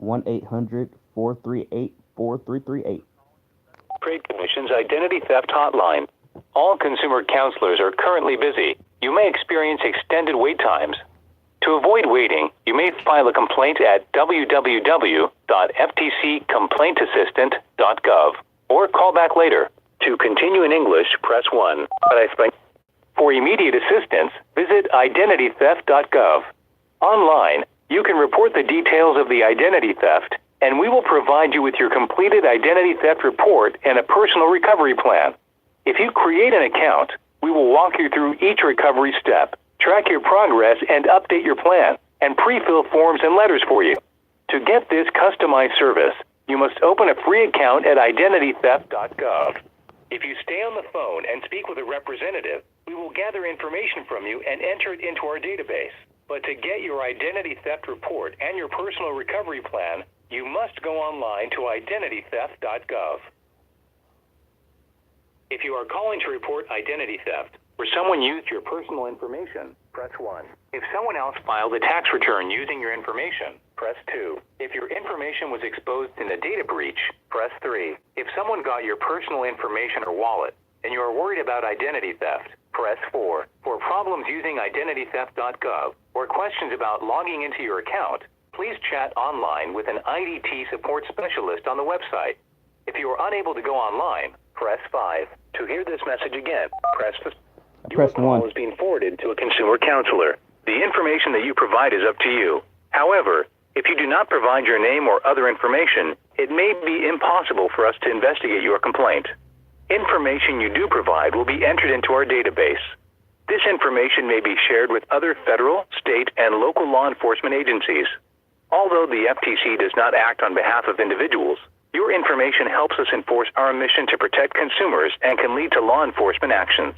1-800-438-4338. Trade Commission's Identity Theft Hotline. All consumer counselors are currently busy. You may experience extended wait times. To avoid waiting, you may file a complaint at www.ftccomplaintassistant.gov or call back later. To continue in English, press 1. For immediate assistance, visit identitytheft.gov. Online, you can report the details of the identity theft, and we will provide you with your completed identity theft report and a personal recovery plan. If you create an account, we will walk you through each recovery step, track your progress, and update your plan, and pre-fill forms and letters for you. To get this customized service, you must open a free account at identitytheft.gov. If you stay on the phone and speak with a representative, we will gather information from you and enter it into our database. But to get your identity theft report and your personal recovery plan, you must go online to identitytheft.gov. If you are calling to report identity theft or someone used your personal information, press 1. If someone else filed a tax return using your information, press 2. If your information was exposed in a data breach, press 3. If someone got your personal information or wallet and you are worried about identity theft, press 4. For problems using identitytheft.gov or questions about logging into your account, please chat online with an IDT support specialist on the website. If you are unable to go online, press 5. To hear this message again, press the... Your call is being forwarded to a consumer counselor. The information that you provide is up to you. However, if you do not provide your name or other information, it may be impossible for us to investigate your complaint. Information you do provide will be entered into our database. This information may be shared with other federal, state, and local law enforcement agencies. Although the FTC does not act on behalf of individuals, your information helps us enforce our mission to protect consumers and can lead to law enforcement actions.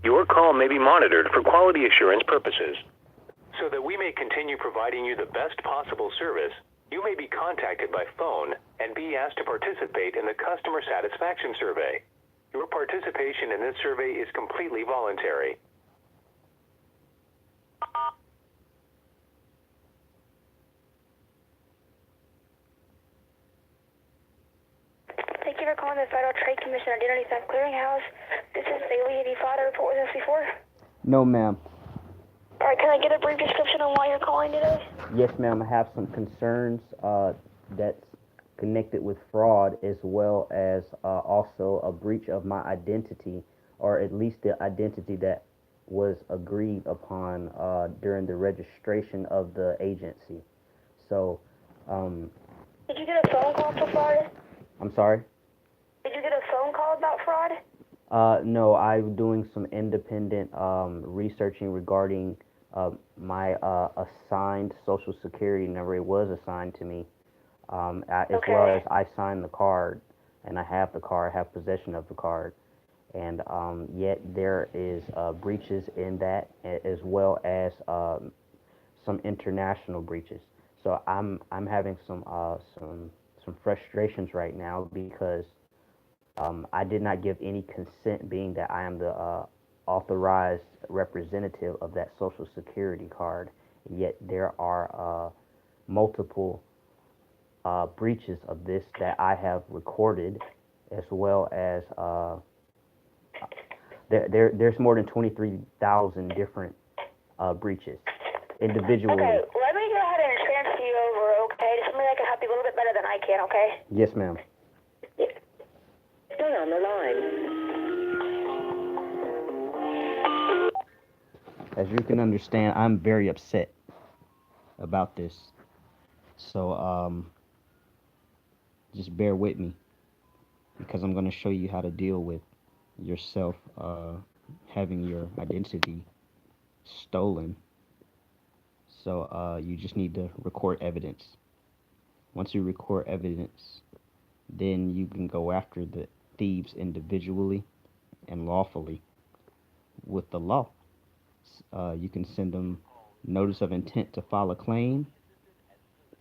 Your call may be monitored for quality assurance purposes. So that we may continue providing you the best possible service, you may be contacted by phone and be asked to participate in the customer satisfaction survey. Your participation in this survey is completely voluntary. Thank you for calling the Federal Trade Commission Identity Theft Clearinghouse. This is Bailey. Have you filed a report with us before? No, ma'am. All right, can I get a brief description on why you're calling today? Yes, ma'am. I have some concerns that's connected with fraud, as well as also a breach of my identity, or at least the identity that was agreed upon during the registration of the agency. So, Did you get a phone call for fraud? I'm sorry? Did you get a phone call about fraud? No, I'm doing some independent researching regarding my assigned Social Security number. It was assigned to me, as well as I signed the card, and I have the card, I have possession of the card. And yet there is breaches in that, as well as some international breaches. So I'm having some frustrations right now because I did not give any consent, being that I am the authorized representative of that Social Security card. Yet there are multiple breaches of this that I have recorded, as well as there's more than 23,000 different breaches individually. Okay, let me go ahead and transfer you over, okay? Somebody that can help you a little bit better than I can, okay? Yes, ma'am. Stay on the line. As you can understand, I'm very upset about this. So, just bear with me, because I'm going to show you how to deal with yourself having your identity stolen. So you just need to record evidence. Once you record evidence, then you can go after the thieves individually and lawfully with the law. You can send them notice of intent to file a claim,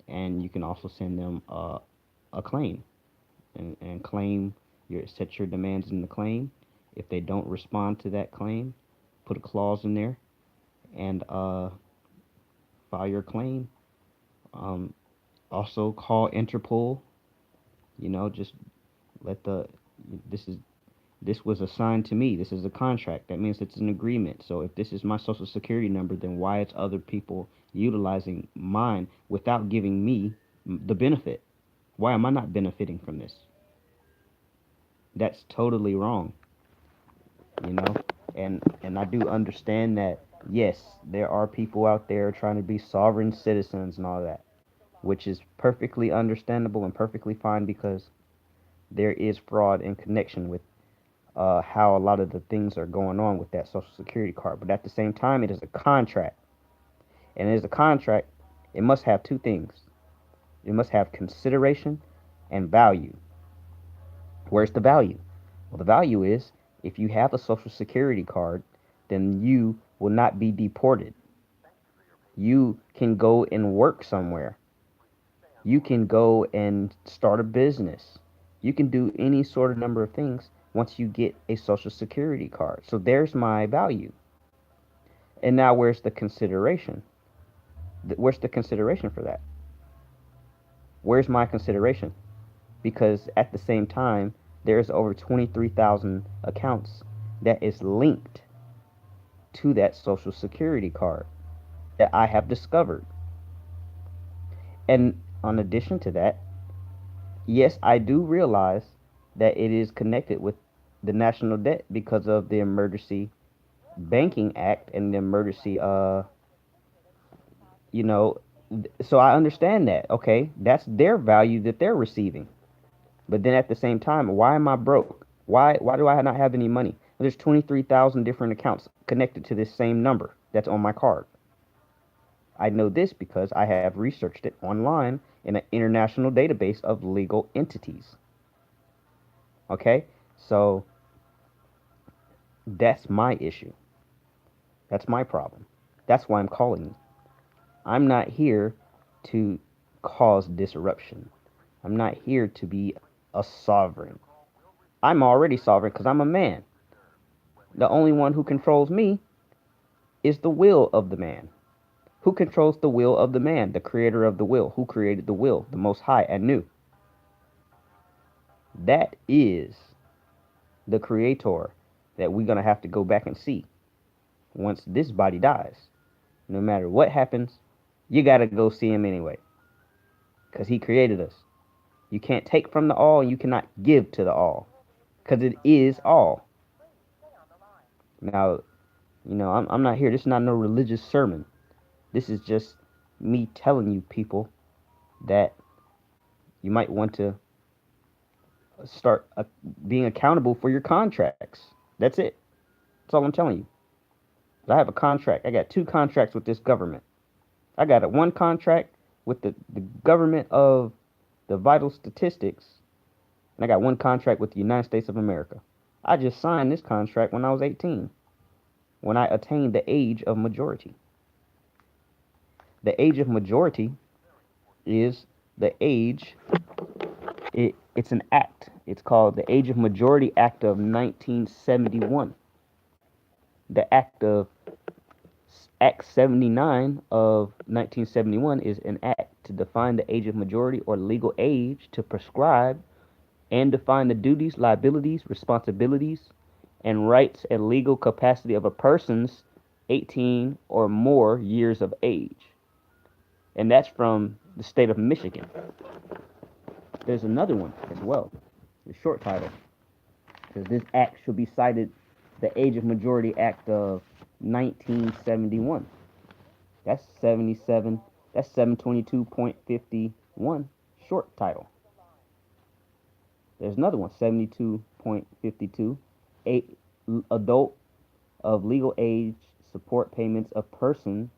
and you can also send them a claim and claim set your demands in the claim. If they don't respond to that claim, put a clause in there and file your claim Also call Interpol. Just let the this is this was assigned to me. This is a contract. That means it's an agreement. So if this is my social security number, then why it's other people utilizing mine without giving me the benefit? Why am I not benefiting from this? That's totally wrong, you know? And I do understand that yes, there are people out there trying to be sovereign citizens and all that, which is perfectly understandable and perfectly fine because there is fraud in connection with how a lot of the things are going on with that social security card. But at the same time, it is a contract. And as a contract, it must have two things. It must have consideration and value. Where's the value? Well, the value is if you have a social security card, then you will not be deported. You can go and work somewhere. You can go and start a business. You can do any sort of number of things once you get a social security card. So there's my value. And now where's the consideration? Where's the consideration for that? Where's my consideration? Because at the same time, there's over 23,000 accounts that is linked to that social security card that I have discovered. And in addition to that, yes, I do realize that it is connected with the national debt because of the Emergency Banking Act and the emergency you know so I understand that. Okay, that's their value that they're receiving. But then at the same time, why am I broke? Why do I not have any money? Well, there's 23,000 different accounts connected to this same number that's on my card. I know this because I have researched it online in an international database of legal entities. Okay? So that's my issue. That's my problem. That's why I'm calling you. I'm not here to cause disruption. I'm not here to be a sovereign. I'm already sovereign because I'm a man. The only one who controls me is the will of the man. Who controls the will of the man? The creator of the will. Who created the will? The Most High and knew. That is the creator that we're going to have to go back and see once this body dies. No matter what happens, you got to go see him anyway because he created us. You can't take from the all, and you cannot give to the all because it is all. Now, I'm not here. This is not no religious sermon. This is just me telling you people that you might want to start being accountable for your contracts. That's it. That's all I'm telling you. I have a contract. I got two contracts with this government. I got one contract with the government of the vital statistics, and I got one contract with the United States of America. I just signed this contract when I was 18, when I attained the age of majority. The age of majority is the age, it's an act. It's called the Age of Majority Act of 1971. The Act 79 of 1971 is an act to define the age of majority or legal age to prescribe and define the duties, liabilities, responsibilities, and rights and legal capacity of a person's 18 or more years of age. And that's from the state of Michigan. There's another one as well, the short title, because this act should be cited the Age of Majority Act of 1971. That's 77. That's 722.51 short title. There's another one, 72.52, adult of legal age support payments of person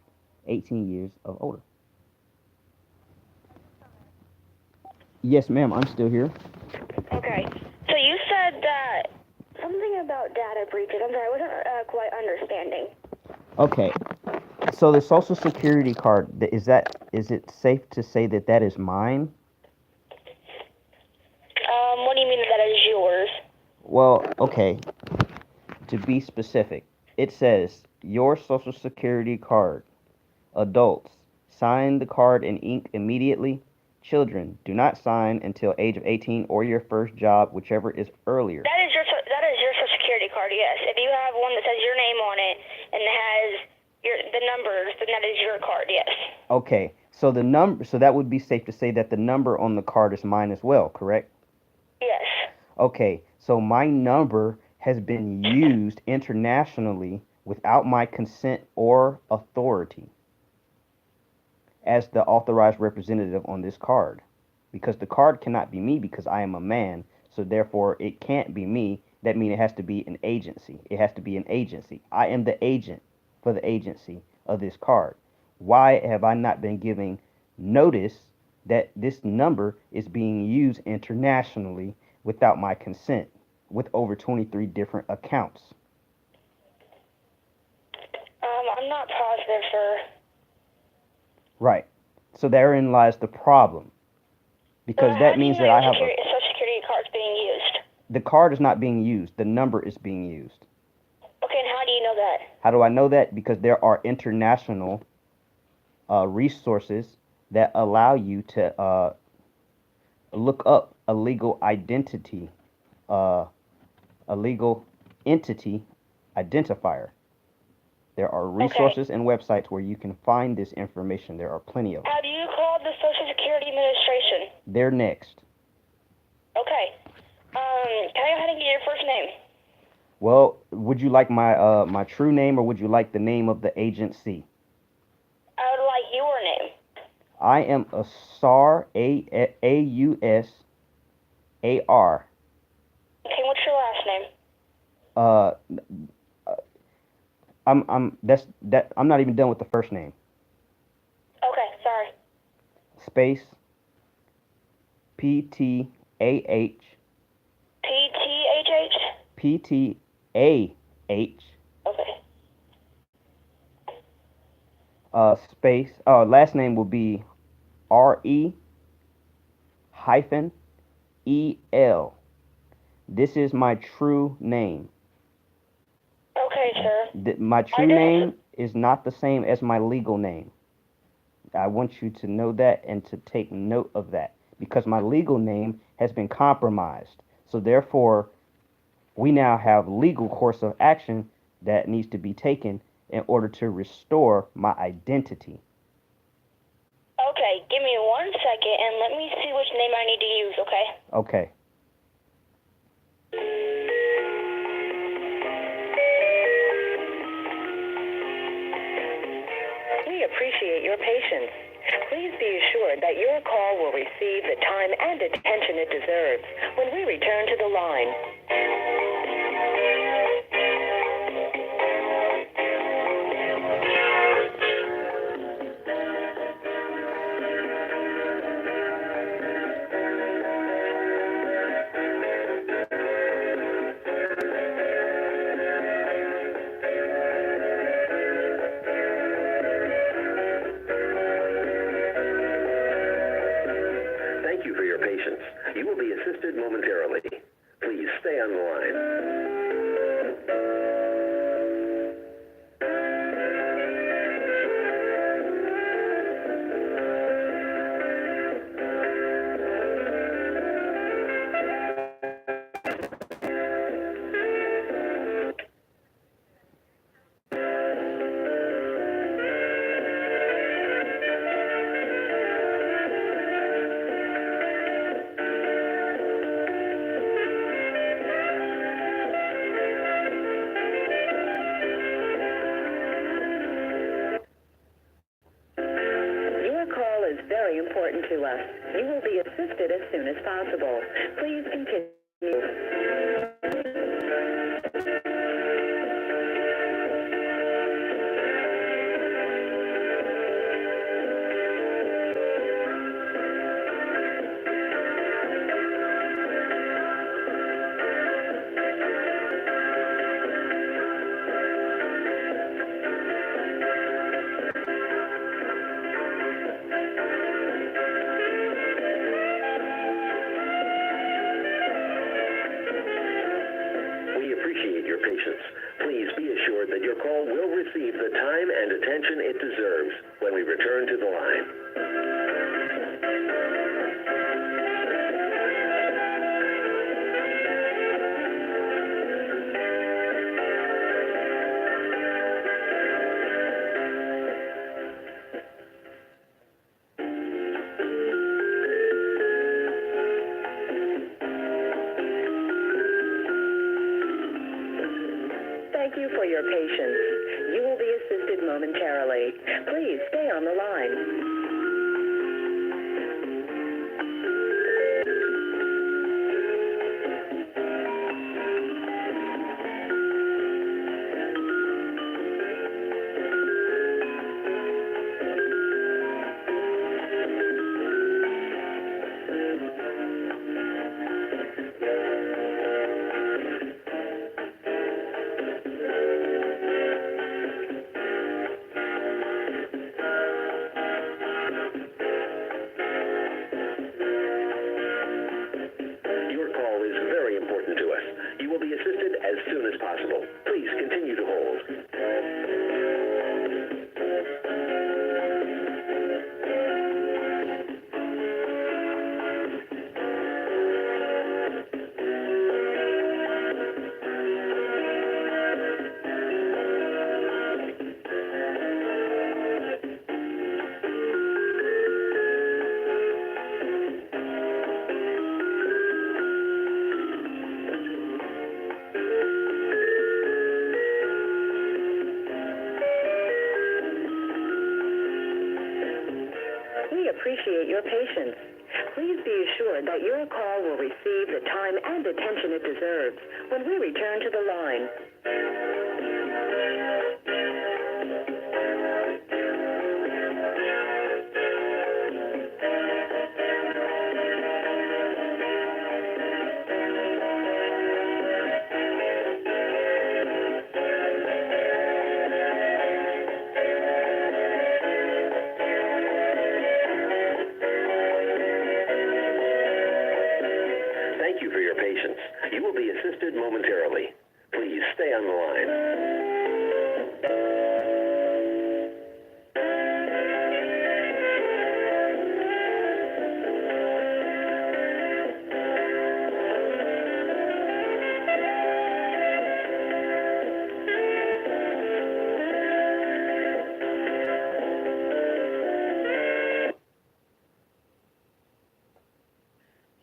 18 years of older. Yes, ma'am, I'm still here. Okay. So you said that something about data breaches. I'm sorry, I wasn't quite understanding. Okay. So the social security card, is it safe to say that that is mine? What do you mean that is yours? Well, okay. To be specific, it says your social security card. Adults, sign the card in ink immediately. Children, do not sign until age of 18 or your first job, whichever is earlier. That is your Social Security card, yes. If you have one that says your name on it and has the numbers, then that is your card, yes. Okay, so so that would be safe to say that the number on the card is mine as well, correct? Yes. Okay, so my number has been used internationally without my consent or authority as the authorized representative on this card. Because the card cannot be me because I am a man, so therefore it can't be me. That means it has to be an agency. It has to be an agency. I am the agent for the agency of this card. Why have I not been giving notice that this number is being used internationally without my consent with over 23 different accounts? I'm not positive, sir. Right. So therein lies the problem. Because that means that I have Social Security card's being used? the card is not being used. The number is being used. Okay, and how do you know that? How do I know that? Because there are international resources that allow you to look up a legal identity, a legal entity identifier. There are resources and websites where you can find this information. There are plenty of them. Have you called the Social Security Administration? They're next. Okay. Can I go ahead and get your first name? Well, would you like my my true name or would you like the name of the agency? I would like your name. I am Ausar, Ausar. Okay, what's your last name? Uh, I'm not even done with the first name. Okay, sorry. Space PTAH PTHH? PTAH Okay. space last name will be RE hyphen EL. This is my true name. Okay, sir. My true name is not the same as my legal name. I want you to know that and to take note of that because my legal name has been compromised. So therefore, we now have legal course of action that needs to be taken in order to restore my identity. Okay, give me 1 second and let me see which name I need to use, okay? Okay. We appreciate your patience. Please be assured that your call will receive the time and attention it deserves when we return to the line. Thank you for your patience. You will be assisted momentarily. Please stay on the line. Your call is very important to us. You will be assisted as soon as possible. Please continue. We appreciate your patience. Please be assured that your call will receive the time and attention it deserves when we return to the line. momentarily. Please stay on the line. Your call is very important to us. You will be assisted as soon as possible. Please continue to hold. We appreciate your patience. Please be assured that your call will receive the time and attention it deserves when we return to the line. Thank you for your patience. You will be assisted momentarily. Please stay on the line.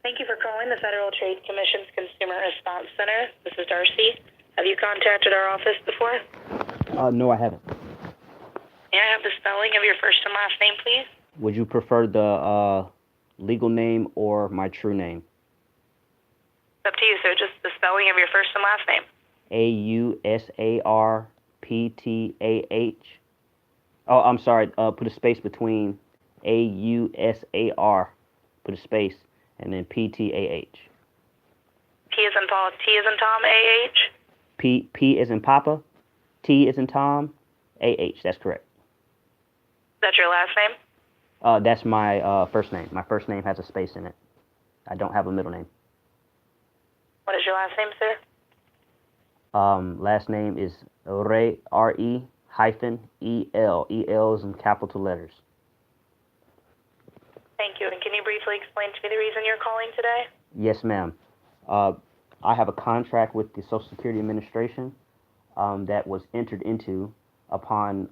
Thank you for calling the Federal Trade Commission's Consumer Response Center. This is Darcy. Have you contacted our office before? No, I haven't. May I have the spelling of your first and last name, please? Would you prefer the legal name or my true name? It's up to you, sir. Just the spelling of your first and last name. AUSARPTAH. Oh, I'm sorry. Put a space between AUSAR. Put a space and then PTAH. P as in Paul, T as in Tom, A-H? P as in Papa, T as in Tom, AH. That's correct. Is that your last name? That's my first name. My first name has a space in it. I don't have a middle name. What is your last name, sir? Last name is Re, R-E hyphen E-L. E-L is in capital letters. Thank you. And can you briefly explain to me the reason you're calling today? Yes, ma'am. I have a contract with the Social Security Administration that was entered into upon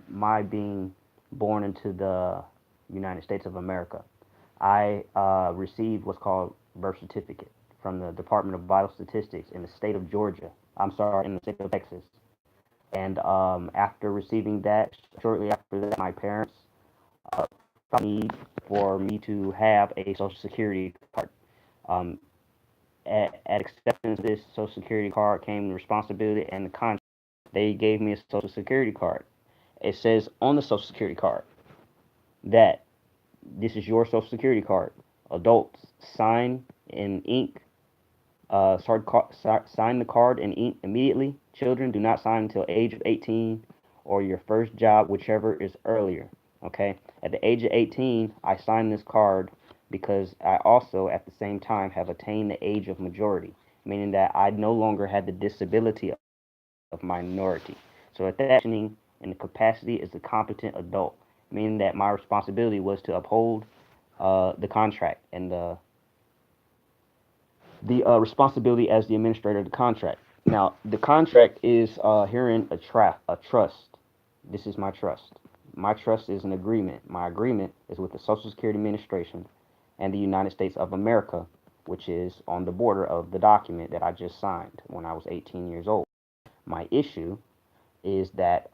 my being born into the United States of America. I received what's called birth certificate from the Department of Vital Statistics in the state of Georgia. I'm sorry, in the state of Texas. And after receiving that, shortly after that, my parents need for me to have a Social Security card. At acceptance of this Social Security card came the responsibility and the contract. They gave me a Social Security card. It says on the Social Security card that this is your Social Security card. Adults sign in ink. Sign the card in ink immediately. Children do not sign until age of 18 or your first job, whichever is earlier. Okay. At the age of 18, I signed this card because I also, at the same time, have attained the age of majority, meaning that I no longer had the disability of minority. So at that in the capacity as a competent adult, meaning that my responsibility was to uphold the contract and the responsibility as the administrator of the contract. Now, the contract is herein a trust. This is my trust. My trust is an agreement. My agreement is with the Social Security Administration and the United States of America, which is on the border of the document that I just signed when I was 18 years old. My issue is that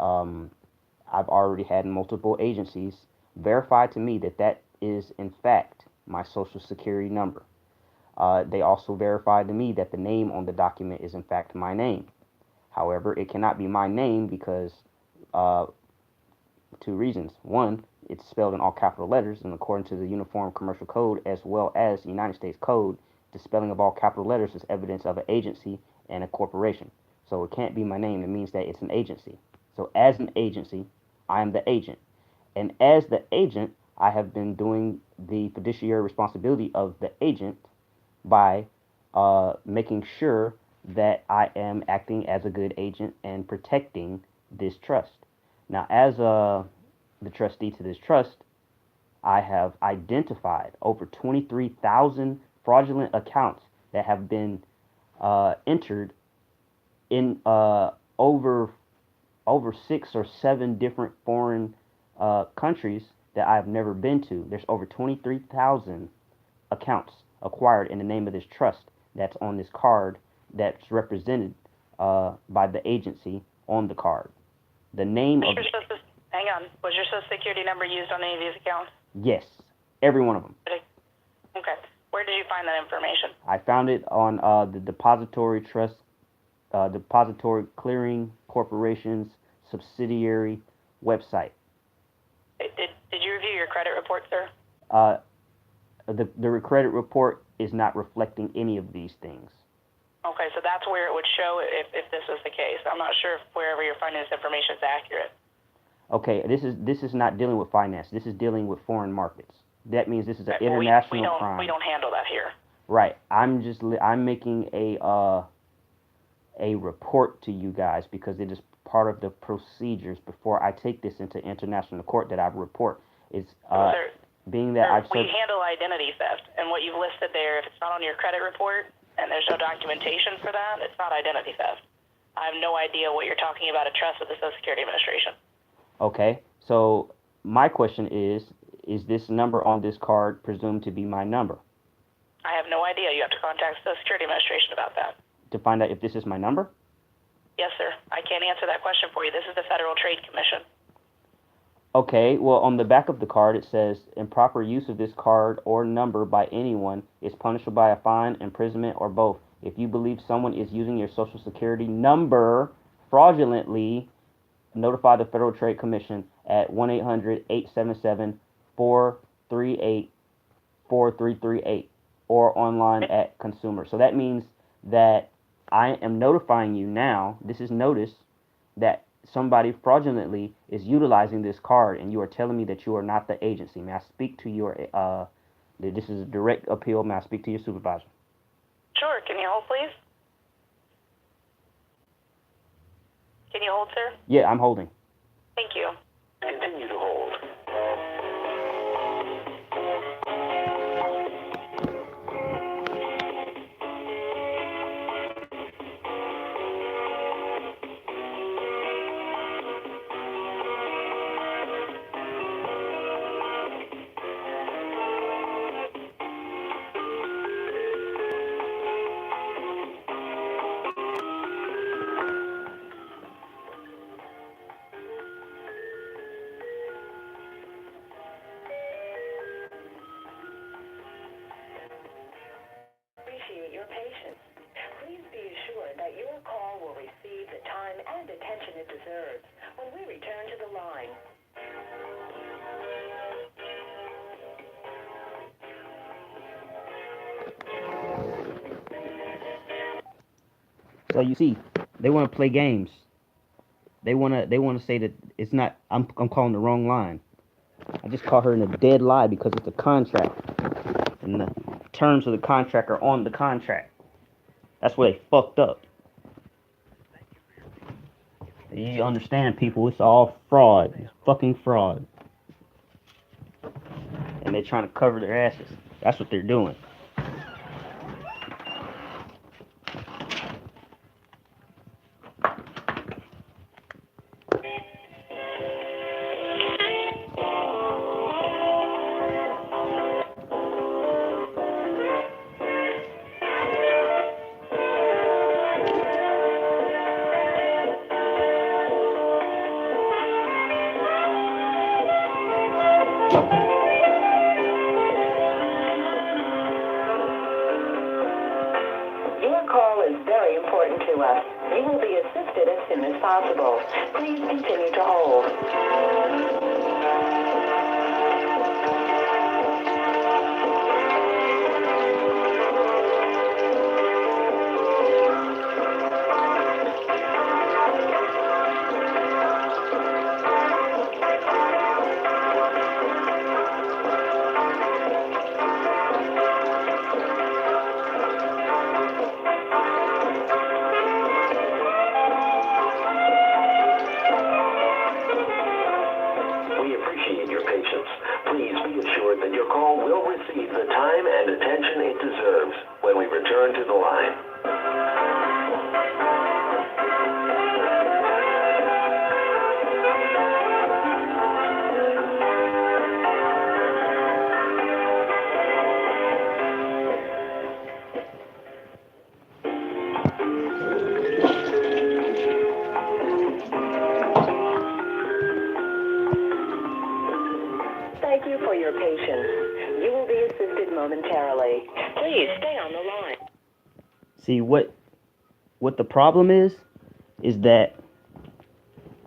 I've already had multiple agencies verify to me that that is, in fact, my social security number. They also verified to me that the name on the document is, in fact, my name. However, it cannot be my name because uh, two reasons. One, it's spelled in all capital letters, and according to the Uniform Commercial Code as well as the United States Code, the spelling of all capital letters is evidence of an agency and a corporation. So it can't be my name. It means that it's an agency. So as an agency, I am the agent. And as the agent, I have been doing the fiduciary responsibility of the agent by making sure that I am acting as a good agent and protecting this trust. Now, as the trustee to this trust, I have identified over 23,000 fraudulent accounts that have been entered in over 6 or 7 different foreign countries that I've never been to. There's over 23,000 accounts acquired in the name of this trust that's on this card that's represented by the agency on the card. The name of Hang on. Was your social security number used on any of these accounts? yes, every one of them. Okay. Where did you find that information? I found it on the Depository Trust, Depository Clearing Corporation's subsidiary website. Did you review your credit report, sir? The credit report is not reflecting any of these things. Okay, so that's where it would show if this was the case. I'm not sure if wherever you're finding this information is accurate. Okay, this is not dealing with finance. This is dealing with foreign markets. That means this is an international crime. We don't handle that here. Right. I'm making a report to you guys because it is part of the procedures before I take this into international court that I report. It's being that I've we handle identity theft, and what you've listed there, if it's not on your credit report and there's no documentation for that, it's not identity theft. I have no idea what you're talking about a trust with the Social Security Administration. Okay, so my question is this number on this card presumed to be my number? I have no idea. You have to contact the Social Security Administration about that. To find out if this is my number? Yes, sir. I can't answer that question for you. This is the Federal Trade Commission. Okay, well, on the back of the card it says, improper use of this card or number by anyone is punishable by a fine, imprisonment, or both. If you believe someone is using your Social Security number fraudulently, notify the Federal Trade Commission at 1-800-877-438-4338 or online at Consumer. So that means that I am notifying you now, this is notice, that somebody fraudulently is utilizing this card and you are telling me that you are not the agency. May I speak to your, this is a direct appeal, may I speak to your supervisor? Sure. Can you hold, please? Can you hold, sir? Yeah, I'm holding. Thank you. Continue to hold. Appreciate your patience. Please be assured that your call will receive the time and attention it deserves when we return to the line. So you see, they want to play games. They want to say that it's not. I'm calling the wrong line. I just caught her in a dead lie because it's a contract, and the terms of the contract are on the contract. That's where they fucked up. You understand, people? It's all fraud. It's fucking fraud. And they're trying to cover their asses. That's what they're doing. possible. Please continue to hold. We appreciate your patience. Please be assured that your call will receive the time and attention it deserves when we return to the line. Thank you for your patience. You will be assisted momentarily. Please stay on the line. See what the problem is that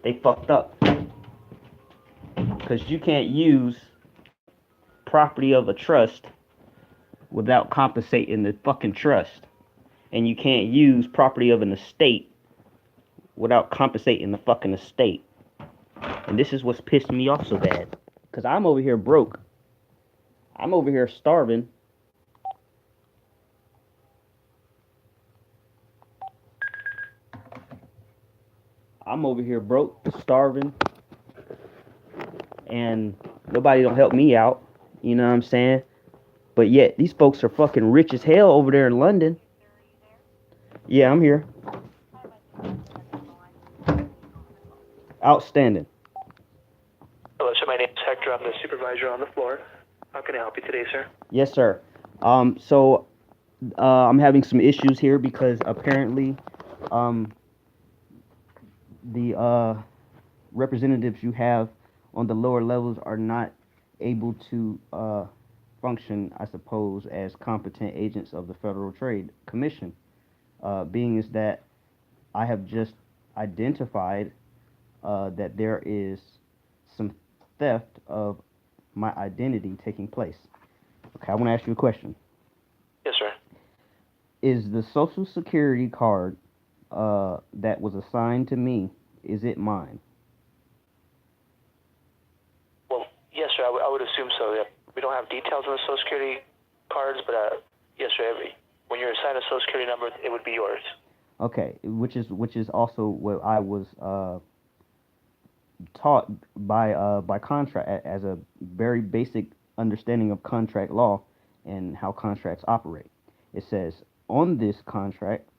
they fucked up. Because you can't use property of a trust without compensating the fucking trust. And you can't use property of an estate without compensating the fucking estate. And this is what's pissed me off so bad. Because I'm over here broke. I'm over here starving. I'm over here broke, starving. And nobody don't help me out. You know what I'm saying? But yet, these folks are fucking rich as hell over there in London. Yeah, I'm here. Outstanding. Hello, sir. My name is Hector. I'm the supervisor on the floor. How can I help you today, sir? Yes, sir. So I'm having some issues here because apparently, the representatives you have on the lower levels are not able to function, I suppose, as competent agents of the Federal Trade Commission. Being is that I have just identified that there is some theft of my identity taking place. Okay, I want to ask you a question. Yes, sir. Is the Social Security card that was assigned to me, is it mine? Well, yes, sir. I would assume so. Yeah. We don't have details on the Social Security cards, but yes, sir. When you're assigned a Social Security number, it would be yours. Okay, which is also what I was taught by contract as a very basic understanding of contract law and how contracts operate. It says on this contract,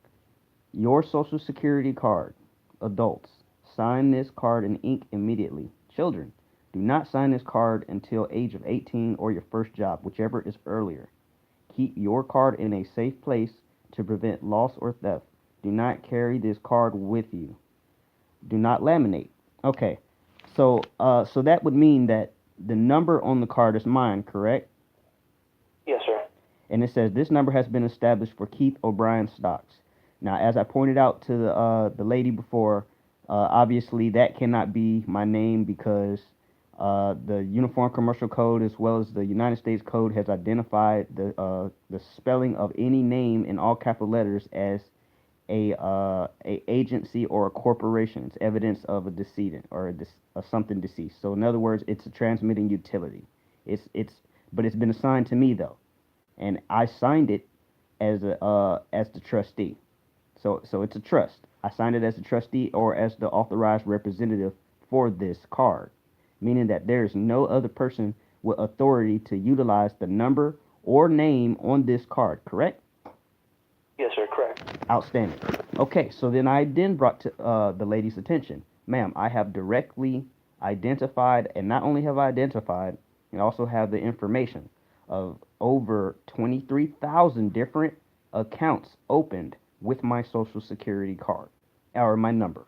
your Social Security card, adults, sign this card in ink immediately. Children, do not sign this card until age of 18 or your first job, whichever is earlier. Keep your card in a safe place to prevent loss or theft. Do not carry this card with you. Do not laminate. Okay, so that would mean that the number on the card is mine, correct? Yes, sir. And it says this number has been established for Keith O'Brien stocks. Now, as I pointed out to the lady before, obviously that cannot be my name because the Uniform Commercial Code as well as the United States Code has identified the spelling of any name in all capital letters as a agency or a corporation. It's evidence of a decedent or something deceased. So in other words, it's a transmitting utility. But it's been assigned to me though, and I signed it as the trustee. So it's a trust. I signed it as a trustee or as the authorized representative for this card, meaning that there is no other person with authority to utilize the number or name on this card, correct? Yes, sir. Correct. Outstanding. Okay, so then I brought to the lady's attention, ma'am, I have directly identified, and not only have I identified, I also have the information of over 23,000 different accounts opened with my Social Security card, or my number.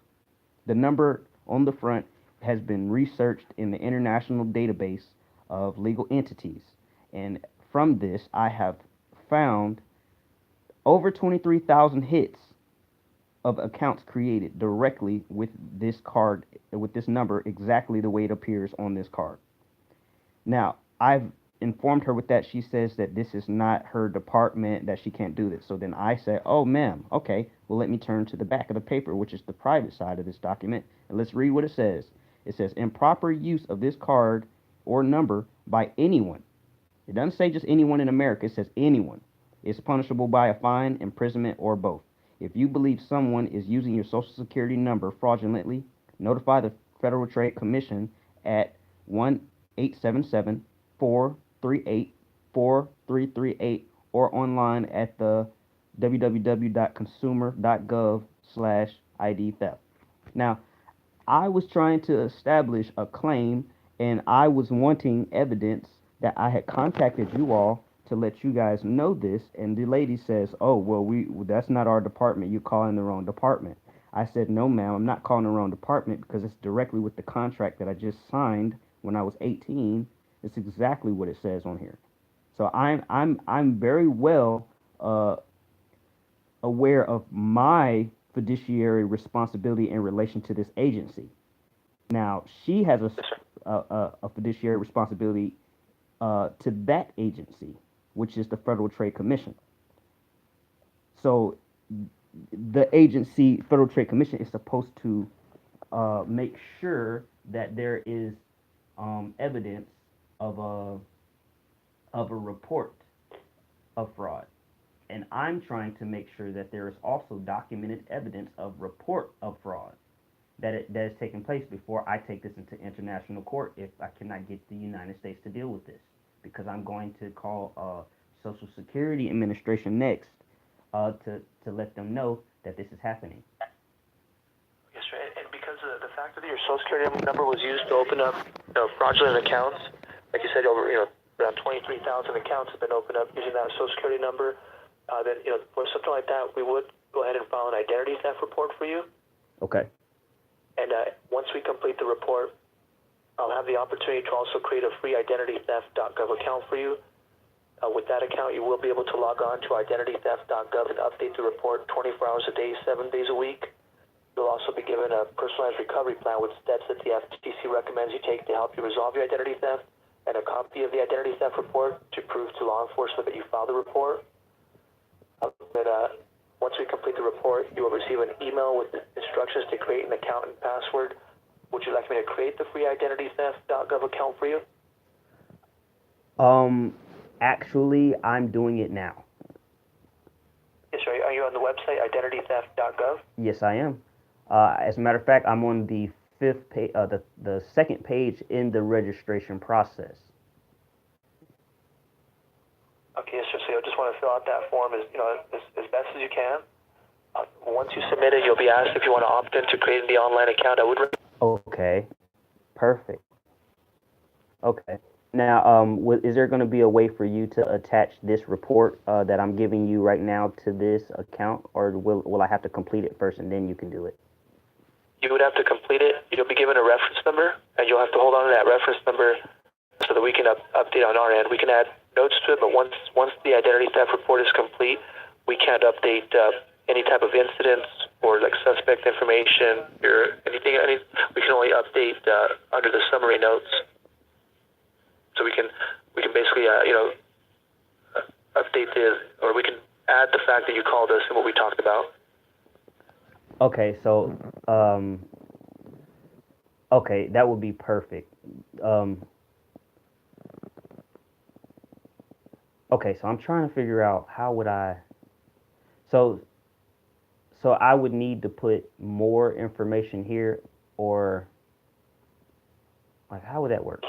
The number on the front has been researched in the international database of legal entities, and from this I have found over 23,000 hits of accounts created directly with this card, with this number, exactly the way it appears on this card. Now, I've informed her with that. She says that this is not her department, that she can't do this. So then I say, oh, ma'am, okay, well, let me turn to the back of the paper, which is the private side of this document, and let's read what it says. It says, improper use of this card or number by anyone. It doesn't say just anyone in America. It says anyone is punishable by a fine, imprisonment, or both. If you believe someone is using your Social Security number fraudulently, notify the Federal Trade Commission at 1-877-438-4338 or online at the www.consumer.gov/ID theft. Now, I was trying to establish a claim and I was wanting evidence that I had contacted you all to let you guys know this, and the lady says, "Oh, well, that's not our department. You're calling the wrong department." I said, "No, ma'am, I'm not calling the wrong department because it's directly with the contract that I just signed when I was 18. It's exactly what it says on here." So I'm very well aware of my fiduciary responsibility in relation to this agency. Now, she has a fiduciary responsibility to that agency, which is the Federal Trade Commission. So the agency, Federal Trade Commission, is supposed to make sure that there is evidence of a report of fraud. And I'm trying to make sure that there is also documented evidence of report of fraud that has taken place before I take this into international court if I cannot get the United States to deal with this. Because I'm going to call Social Security Administration next to let them know that this is happening. Yes, sir. And because of the fact that your Social Security number was used to open up fraudulent accounts, like you said, over around 23,000 accounts have been opened up using that Social Security number. Then for something like that, we would go ahead and file an identity theft report for you. Okay. And once we complete the report, I'll have the opportunity to also create a free identitytheft.gov account for you. With that account, you will be able to log on to identitytheft.gov and update the report 24 hours a day, 7 days a week. You'll also be given a personalized recovery plan with steps that the FTC recommends you take to help you resolve your identity theft, and a copy of the identity theft report to prove to law enforcement that you filed the report. Once we complete the report, you will receive an email with instructions to create an account and password. Would you like me to create the free identitytheft.gov account for you? Actually, I'm doing it now. Yes, sir. Are you on the website identitytheft.gov? Yes, I am. As a matter of fact, I'm on the fifth page, the second page in the registration process. Okay, yes, sir. So you just want to fill out that form as best as you can. Once you submit it, you'll be asked if you want to opt in to create the online account. I would. Okay, perfect. Okay. Now, is there going to be a way for you to attach this report that I'm giving you right now to this account, or will I have to complete it first and then you can do it? You would have to complete it. You'll be given a reference number, and you'll have to hold on to that reference number so that we can update on our end. We can add notes to it, but once the identity theft report is complete, we can't update any type of incidents or like suspect information or anything. We can only update under the summary notes. So we can basically update or we can add the fact that you called us and what we talked about. Okay, so okay, that would be perfect. Okay, so I'm trying to figure out how would I. So I would need to put more information here, or like how would that work?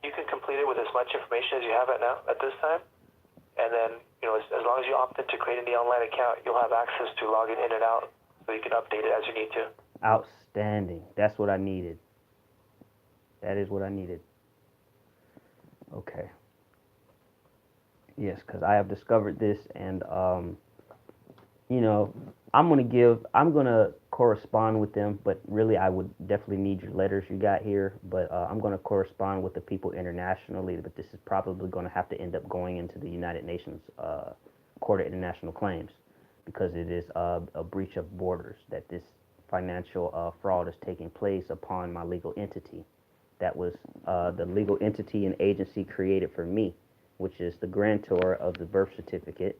You can complete it with as much information as you have at this time, and then as long as you opt in to creating the online account, you'll have access to logging in and out, so you can update it as you need to. Outstanding. That's what I needed. That is what I needed. Okay. Yes, because I have discovered this, and I'm gonna correspond with them, but really I would definitely need your letters you got here, but I'm gonna correspond with the people internationally, but this is probably gonna have to end up going into the United Nations Court of International Claims. because it is a breach of borders, that this financial fraud is taking place upon my legal entity. That was the legal entity and agency created for me, which is the grantor of the birth certificate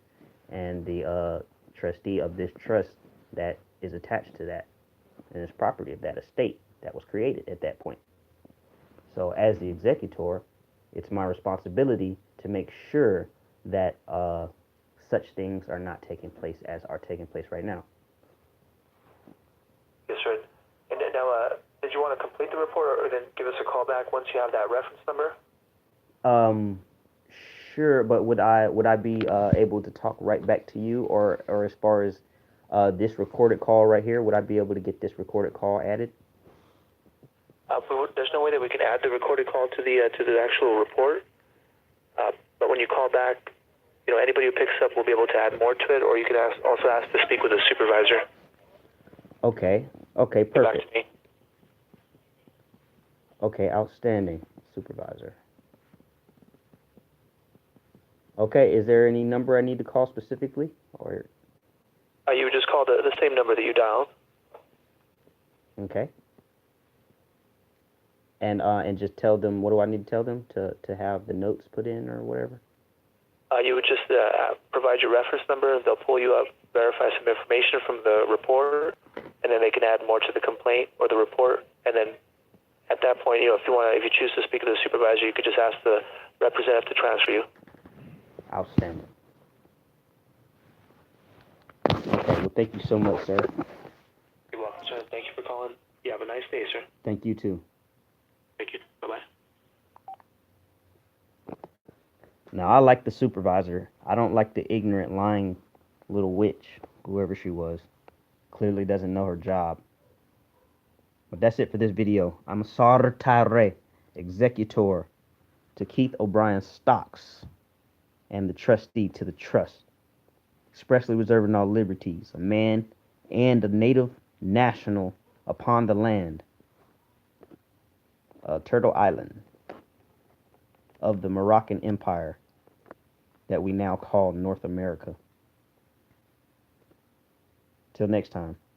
and the trustee of this trust that is attached to that, and is property of that estate that was created at that point. So as the executor, it's my responsibility to make sure that such things are not taking place as are taking place right now. Yes, sir. And now, did you want to complete the report or then give us a call back once you have that reference number? Sure, but would I be able to talk right back to you, or as far as this recorded call right here, would I be able to get this recorded call added? There's no way that we can add the recorded call to the actual report. But when you call back, anybody who picks up will be able to add more to it, or you can also ask to speak with a supervisor. Okay, Get back perfect. to me. Okay, outstanding, supervisor. Okay, is there any number I need to call specifically, or? You would just call the same number that you dialed. Okay. And just tell them, what do I need to tell them to have the notes put in or whatever? You would just provide your reference number. They'll pull you up, verify some information from the report, and then they can add more to the complaint or the report. And then at that point, if you choose to speak to the supervisor, you could just ask the representative to transfer you. Outstanding. Okay, well, thank you so much, sir. You're welcome, sir. Thank you for calling. You have a nice day, sir. Thank you, too. Thank you. Bye-bye. Now, I like the supervisor. I don't like the ignorant, lying little witch, whoever she was. Clearly doesn't know her job. But that's it for this video. I'm Sartare, executor to Keith O'Brien's stocks and the trustee to the trust, expressly reserving all liberties, a man and a native national upon the land, Turtle Island of the Moroccan Empire that we now call North America. Till next time.